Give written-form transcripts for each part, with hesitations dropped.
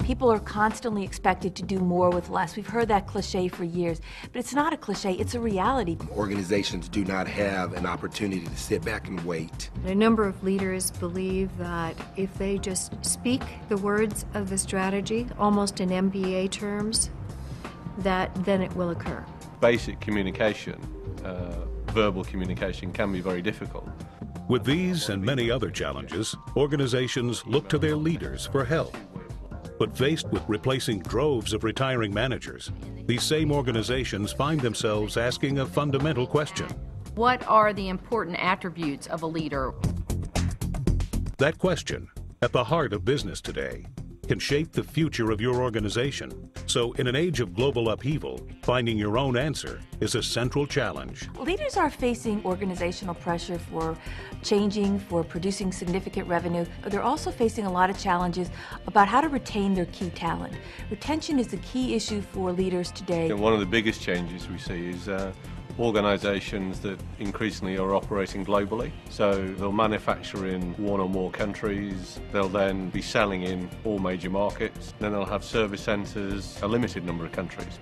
People are constantly expected to do more with less. We've heard that cliche for years, but it's not a cliche, it's a reality. Organizations do not have an opportunity to sit back and wait. A number of leaders believe that if they just speak the words of the strategy, almost in MBA terms, that then it will occur. Basic communication, verbal communication, can be very difficult. With these and many other challenges, organizations look to their leaders for help. But faced with replacing droves of retiring managers, these same organizations find themselves asking a fundamental question. What are the important attributes of a leader? That question, at the heart of business today, can shape the future of your organization. So in an age of global upheaval, finding your own answer is a central challenge. Leaders are facing organizational pressure for changing, for producing significant revenue. They're also facing a lot of challenges about how to retain their key talent. Retention is the key issue for leaders today. And one of the biggest changes we see is organizations that increasingly are operating globally. So they'll manufacture in one or more countries, they'll then be selling in all major markets, then they'll have service centers, a limited number of countries.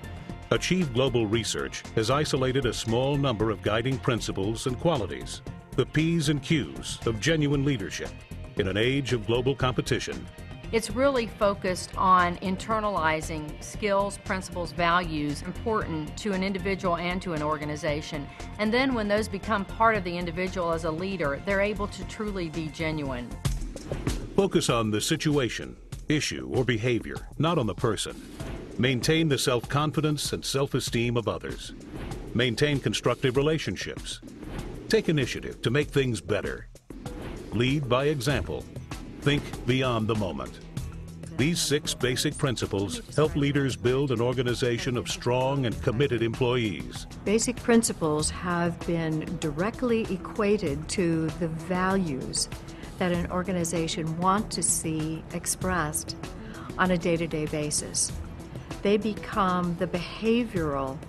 Achieve Global Research has isolated a small number of guiding principles and qualities, the P's and Q's of genuine leadership in an age of global competition. It's really focused on internalizing skills, principles, values important to an individual and to an organization. And then when those become part of the individual as a leader, they're able to truly be genuine. Focus on the situation, issue, or behavior, not on the person. Maintain the self-confidence and self-esteem of others. Maintain constructive relationships. Take initiative to make things better. Lead by example. Think beyond the moment. These 6 basic principles help leaders build an organization of strong and committed employees. Basic principles have been directly equated to the values that an organization wants to see expressed on a day-to-day basis. They become the behavioral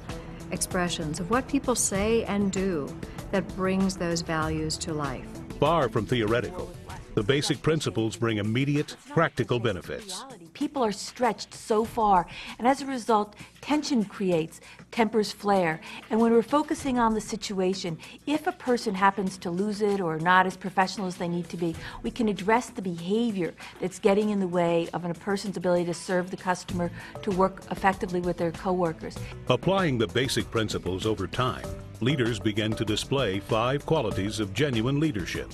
expressions of what people say and do that brings those values to life. Far from theoretical, the basic principles bring immediate, practical benefits. People are stretched so far, and as a result, tension creates, tempers flare. And when we're focusing on the situation, if a person happens to lose it or not as professional as they need to be, we can address the behavior that's getting in the way of a person's ability to serve the customer, to work effectively with their coworkers. Applying the basic principles over time, leaders begin to display 5 qualities of genuine leadership.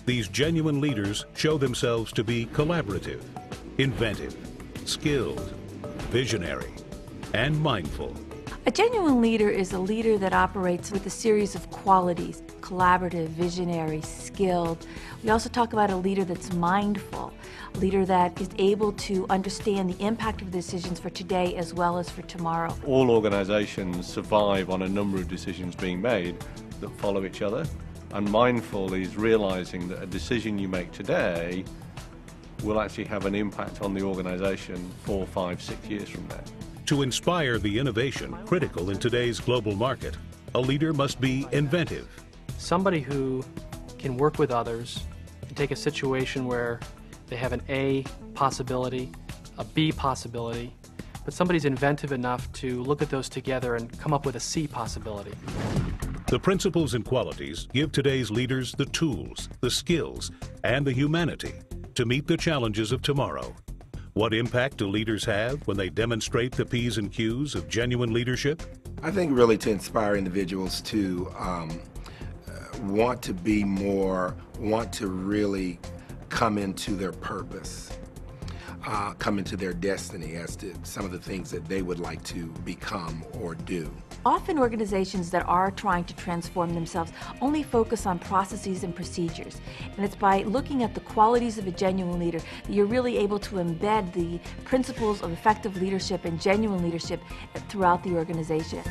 These genuine leaders show themselves to be collaborative, inventive, skilled, visionary, and mindful. A genuine leader is a leader that operates with a series of qualities: collaborative, visionary, skilled. We also talk about a leader that's mindful, a leader that is able to understand the impact of decisions for today as well as for tomorrow. All organizations survive on a number of decisions being made that follow each other. And mindful is realizing that a decision you make today will actually have an impact on the organization 4, 5, 6 years from now. To inspire the innovation critical in today's global market, a leader must be inventive. Somebody who can work with others and take a situation where they have an A possibility, a B possibility, but somebody's inventive enough to look at those together and come up with a C possibility. The principles and qualities give today's leaders the tools, the skills, and the humanity to meet the challenges of tomorrow. What impact do leaders have when they demonstrate the P's and Q's of genuine leadership? I think really to inspire individuals to want to be more, want to really come into their purpose, come into their destiny as to some of the things that they would like to become or do. Often organizations that are trying to transform themselves only focus on processes and procedures. And it's by looking at the qualities of a genuine leader that you're really able to embed the principles of effective leadership and genuine leadership throughout the organization.